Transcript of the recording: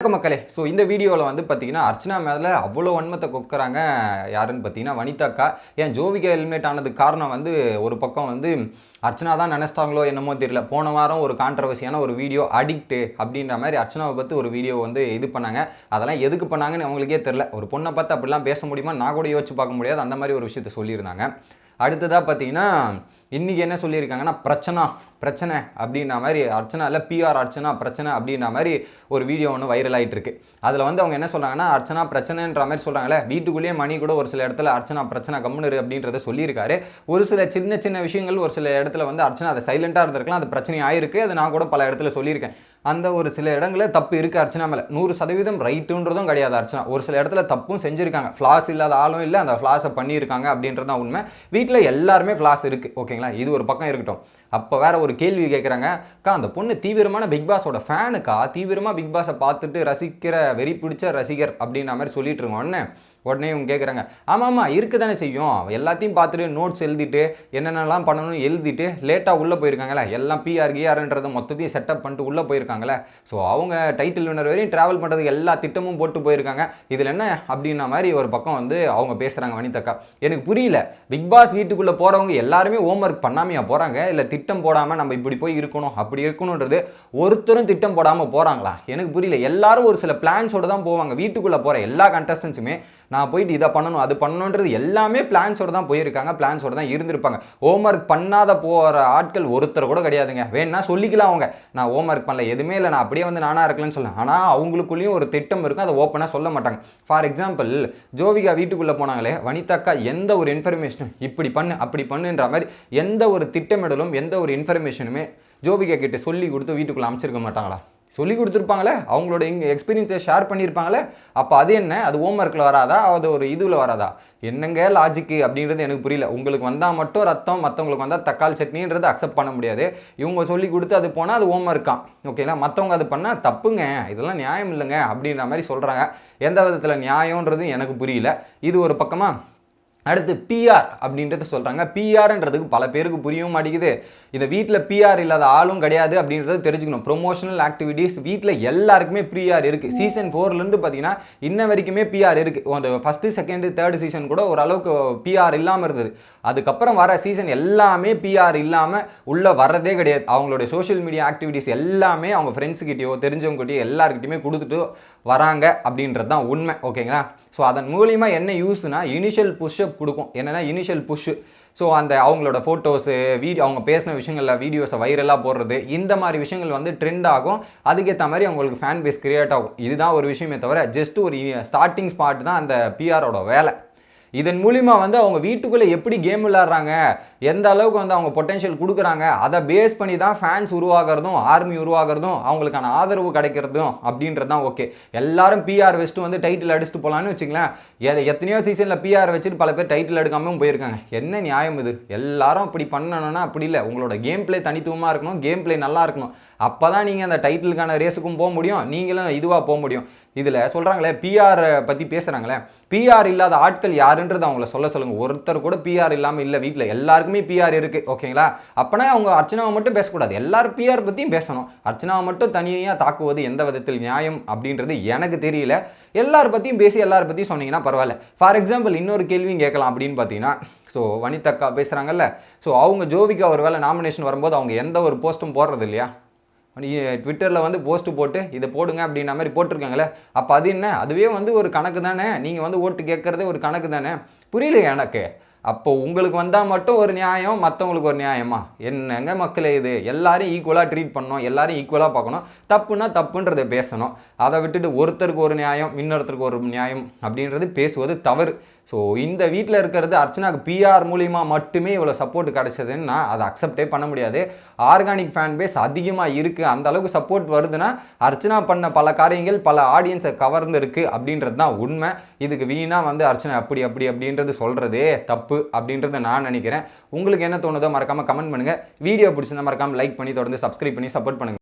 வணக்கம் மக்களே. ஸோ இந்த வீடியோவில் வந்து பார்த்தீங்கன்னா அர்ச்சனா மேலே அவ்வளோ வன்மத்தை கொக்குறாங்க. யாருன்னு பார்த்தீங்கன்னா வனிதாக்கா. ஏன் ஜோவிகா எலிமினேட் ஆனதுக்கு காரணம் வந்து ஒரு பக்கம் வந்து அர்ச்சனா தான் நினைச்சிட்டாங்களோ என்னமோ தெரியல. போன வாரம் ஒரு கான்ட்ரவர்சியான ஒரு வீடியோ அடிக்ட்டு அப்படின்ற மாதிரி அர்ச்சனாவை பற்றி ஒரு வீடியோ வந்து இது பண்ணாங்க. அதெல்லாம் எதுக்கு பண்ணாங்கன்னு அவங்களுக்கே தெரில. ஒரு பொண்ணை பார்த்து அப்படிலாம் பேச முடியுமா நான் கூட யோசிச்சு பார்க்க முடியாது. அந்த மாதிரி ஒரு விஷயத்த சொல்லியிருந்தாங்க. அடுத்ததாக பார்த்தீங்கன்னா இன்றைக்கி என்ன சொல்லியிருக்காங்கன்னா பிரச்சனை அப்படின்ற மாதிரி அர்ச்சனா இல்லை பிஆர் அர்ச்சனா பிரச்சனை அப்படின்ற மாதிரி ஒரு வீடியோ ஒன்று வைரல் ஆகிட்டு இருக்கு. அதில் வந்து அவங்க என்ன சொல்கிறாங்கன்னா அர்ச்சனா பிரச்சனைன்ற மாதிரி சொல்கிறாங்களே, வீட்டுக்குள்ளேயே மணி கூட ஒரு சில இடத்துல அர்ச்சனா பிரச்சனை கம்முனு அப்படின்றத சொல்லியிருக்காரு. ஒரு சில சின்ன சின்ன விஷயங்கள் ஒரு சில இடத்துல வந்து அர்ச்சனா அதை சைலண்ட்டாக இருந்திருக்கலாம், அது பிரச்சனை ஆயிருக்கு. அது நான் கூட பல இடத்துல சொல்லியிருக்கேன். அந்த ஒரு சில இடங்களில் தப்பு இருக்குது அர்ச்சனா மேலே. 100% ரைட்டுன்றதும் கிடையாது அர்ச்சனா. ஒரு சில இடத்துல தப்பும் செஞ்சுருக்காங்க. ஃப்ளாஸ் இல்லாத ஆளும் இல்லை, அந்த ஃப்ளாஸை பண்ணியிருக்காங்க அப்படின்றது தான் உண்மை. வீட்டில் எல்லாருமே ஃப்ளாஸ் இருக்குது, ஓகேங்களா? இது ஒரு பக்கம் இருக்கட்டும். அப்போ வேற ஒரு கேள்வி கேட்குறாங்க, அக்கா அந்த பொண்ணு தீவிரமான பிக் பாஸோட ஃபேனுக்கா, தீவிரமாக பிக் பாஸை பார்த்துட்டு ரசிக்கிற வெறி பிடிச்ச ரசிகர் அப்படின்ற மாதிரி சொல்லிட்டு இருக்கோம். உடனே இவங்க கேட்குறாங்க, ஆமாம்மா இருக்க தானே செய்யும், எல்லாத்தையும் பார்த்துட்டு நோட்ஸ் எழுதிட்டு என்னென்னலாம் பண்ணணும்னு எழுதிட்டு லேட்டாக உள்ளே போயிருக்காங்களே, எல்லாம் பிஆர்ன்றதை மொத்தத்தையும் செட்டப் பண்ணிட்டு உள்ளே போயிருக்காங்களே. ஸோ அவங்க டைட்டில் வினர் வரையும் ட்ராவல் பண்ணுறதுக்கு எல்லா திட்டமும் போட்டு போயிருக்காங்க. இதில் என்ன அப்படின்ன மாதிரி ஒரு பக்கம் வந்து அவங்க பேசுகிறாங்க வனிதாக்கா. எனக்கு புரியல, பிக் பாஸ் வீட்டுக்குள்ளே போகிறவங்க எல்லாருமே ஹோம் ஒர்க் பண்ணாமையா போகிறாங்க, இல்லை திட்டம் போடாமல் நம்ம இப்படி போய் இருக்கணும் அப்படி இருக்கணுன்றது ஒருத்தரும் திட்டம் போடாமல் போகிறாங்களா? எனக்கு புரியல. எல்லாரும் ஒரு சில பிளான்ஸோடு தான் போவாங்க. வீட்டுக்குள்ளே போகிற எல்லா கண்டஸ்டன்ஸுமே நான் போயிட்டு இதை பண்ணணும் அது பண்ணணுன்றது எல்லாமே பிளான்ஸோடு தான் போயிருக்காங்க, பிளான்ஸோடு தான் இருந்திருப்பாங்க. ஹோம் ஒர்க் பண்ணாத போகிற ஆட்கள் ஒருத்தர் கூட கிடையாதுங்க. வேணா சொல்லிக்கலாம் அவங்க, நான் ஹோம் ஒர்க் பண்ணல எதுவுமே இல்லை, நான் அப்படியே வந்து நானாக இருக்கலன்னு சொல்லலாம். ஆனால் அவங்களுக்குள்ளேயும் ஒரு திட்டம் இருக்கும், அதை ஓப்பனாக சொல்ல மாட்டாங்க. ஃபார் எக்ஸாம்பிள் ஜோவிகா வீட்டுக்குள்ளே போனாங்களே, வனிதாக்கா எந்த ஒரு இன்ஃபர்மேஷனும் இப்படி பண்ணு அப்படி பண்ணுன்ற மாதிரி எந்த ஒரு திட்டமிடலும் எந்த ஒரு இன்ஃபர்மேஷனுமே ஜோவிகா கிட்ட சொல்லி கொடுத்து வீட்டுக்குள்ளே அமைச்சிருக்க மாட்டாங்களா? சொல்லி கொடுத்துருப்பாங்களே, அவங்களோட எக்ஸ்பீரியன்ஸை ஷேர் பண்ணியிருப்பாங்களே. அப்போ அது என்ன, அது ஹோம் ஒர்க்கில் வராதா, அது ஒரு இதில் வராதா? என்னங்க லாஜிக்கு அப்படின்றது எனக்கு புரியல. உங்களுக்கு வந்தால் மட்டும் ரத்தம், மற்றவங்களுக்கு வந்தால் தக்காளி சட்னின்றது அக்செப்ட் பண்ண முடியாது. இவங்க சொல்லி கொடுத்து அது போனால் அது ஹோம் ஒர்க்கான், ஓகேங்களா? மற்றவங்க அது பண்ணால் தப்புங்க, இதெல்லாம் நியாயம் இல்லைங்க அப்படின்ற மாதிரி சொல்கிறாங்க. எந்த விதத்தில் நியாயன்றது எனக்கு புரியல. இது ஒரு பக்கமாக. அடுத்து பிஆர் அப்படின்றத சொல்கிறாங்க. பிஆர்ன்றதுக்கு பல பேருக்கு புரியவும் மாட்டேங்குது. இந்த வீட்டில் பிஆர் இல்லாத ஆளும் கிடையாது அப்படின்றத தெரிஞ்சுக்கணும். ப்ரொமோஷனல் ஆக்டிவிட்டீஸ் வீட்டில் எல்லாருக்குமே பிஆர் இருக்குது. சீசன் 4லேருந்து பார்த்தீங்கன்னா இன்ன வரைக்குமே பிஆர் இருக்குது. அந்த ஃபஸ்ட்டு செகண்டு தேர்டு சீசன் கூட ஓரளவுக்கு பிஆர் இல்லாமல் இருந்தது. அதுக்கப்புறம் வர சீசன் எல்லாமே பிஆர் இல்லாமல் உள்ளே வர்றதே கிடையாது. அவங்களுடைய சோஷியல் மீடியா ஆக்டிவிட்டீஸ் எல்லாமே அவங்க ஃப்ரெண்ட்ஸுக்கிட்டேயோ தெரிஞ்சவங்ககிட்டயோ எல்லாருக்கிட்டையுமே கொடுத்துட்டு வராங்க அப்படின்றது தான் உண்மை, ஓகேங்களா? ஸோ அதன் மூலிமா என்ன யூஸ்னா இனிஷியல் புஷ்அப் கொடுக்கும். என்னென்னா இனிஷியல் புஷ். ஸோ அந்த அவங்களோட ஃபோட்டோஸு அவங்க பேசின விஷயங்களில் வீடியோஸை வைரலாக போடுறது, இந்த மாதிரி விஷயங்கள் வந்து ட்ரெண்ட் ஆகும். அதுக்கேற்ற மாதிரி அவங்களுக்கு ஃபேன் பேஸ் கிரியேட் ஆகும். இதுதான் ஒரு விஷயமே தவிர ஜஸ்ட் ஒரு ஸ்டார்டிங் ஸ்பாட் தான் அந்த பிஆரோட வேலை. இதன் மூலிமா வந்து அவங்க வீட்டுக்குள்ளே எப்படி கேம் விளையாடுறாங்க, எந்த அளவுக்கு வந்து அவங்க பொட்டென்ஷியல் கொடுக்குறாங்க, அதை பேஸ் பண்ணி தான் ஃபேன்ஸ் உருவாகிறதும் ஆர்மி உருவாகிறதும் அவங்களுக்கான ஆதரவு கிடைக்கிறதும் அப்படின்றது தான். ஓகே, எல்லாரும் பிஆர் வச்சுட்டு வந்து டைட்டில் அடிச்சுட்டு போகலான்னு வச்சுங்களேன். எத்தனையோ சீசனில் பிஆர் வச்சுட்டு பல பேர் டைட்டில் எடுக்காமல் போயிருக்காங்க. என்ன நியாயம் இது? எல்லாரும் அப்படி பண்ணணும்னா அப்படி இல்லை. உங்களோட கேம் பிளே தனித்துவமாக இருக்கணும், கேம் பிளே நல்லா இருக்கணும். அப்போ தான் நீங்கள் அந்த டைட்டிலுக்கான ரேஸுக்கும் போக முடியும், நீங்களும் இதுவாக போக முடியும். இதில் சொல்கிறாங்களே பிஆர் பற்றி பேசுகிறாங்களே, பிஆர் இல்லாத ஆட்கள் யாருன்றது அவங்கள சொல்லுங்கள். ஒருத்தர் கூட பிஆர் இல்லாமல் இல்லை. வீட்டில் எல்லாருக்குமே பிஆர் இருக்குது, ஓகேங்களா? அப்போனா அவங்க அர்ச்சனாவை மட்டும் பேசக்கூடாது, எல்லாரும் பிஆர் பற்றியும் பேசணும். அர்ச்சனாவை மட்டும் தனியாக தாக்குவது எந்த விதத்தில் நியாயம் அப்படின்றது எனக்கு தெரியல. எல்லார் பற்றியும் பேசி எல்லார் பற்றியும் சொன்னீங்கன்னா பரவாயில்ல. ஃபார் எக்ஸாம்பிள் இன்னொரு கேள்வியும் கேட்கலாம் அப்படின்னு பார்த்தீங்கன்னா, ஸோ வனிதாக்கா பேசுகிறாங்கல்ல, ஸோ அவங்க ஜோவிகா ஒரு வேளை நாமினேஷன் வரும்போது அவங்க எந்த ஒரு போஸ்ட்டும் போடுறது இல்லையா? ட்விட்டரில் வந்து போஸ்ட்டு போட்டு இதை போடுங்க அப்படின்ற மாதிரி போட்டிருக்காங்களே, அப்போ அது என்ன? அதுவே வந்து ஒரு கணக்கு தானே. நீங்கள் வந்து ஓட்டு கேட்குறதே ஒரு கணக்கு தானே. புரியல எனக்கு. அப்போ உங்களுக்கு வந்தால் மட்டும் ஒரு நியாயம், மற்றவங்களுக்கு ஒரு நியாயமா? என்னங்க மக்களே இது? எல்லாரையும் ஈக்குவலாக ட்ரீட் பண்ணணும், எல்லாரையும் ஈக்குவலாக பார்க்கணும். தப்புன்னா தப்புன்றதை பேசணும். அதை விட்டுட்டு ஒருத்தருக்கு ஒரு நியாயம் இன்னொருத்தருக்கு ஒரு நியாயம் அப்படின்றது பேசுவது தவறு. ஸோ இந்த வீட்டில் இருக்கிறது அர்ச்சனாக்கு பிஆர் மூலிமா மட்டுமே இவ்வளோ சப்போர்ட் கிடச்சதுன்னு நான் அதை அக்செப்டே பண்ண முடியாது. ஆர்கானிக் ஃபேன் பேஸ் அதிகமாக இருக்குது, அந்த அளவுக்கு சப்போர்ட் வருதுன்னா அர்ச்சனா பண்ண பல காரியங்கள் பல ஆடியன்ஸை கவர்ந்து இருக்குது அப்படின்றது தான் உண்மை. இதுக்கு வீணாக வந்து அர்ச்சனா அப்படின்றது சொல்கிறதே தப்பு அப்படின்றத நான் நினைக்கிறேன். உங்களுக்கு என்ன தோணுதோ மறக்காமல் கமெண்ட் பண்ணுங்கள். வீடியோ பிடிச்சிருந்தா மறக்காமல் லைக் பண்ணி தொடர்ந்து சப்ஸ்கிரைப் பண்ணி சப்போர்ட் பண்ணுங்கள்.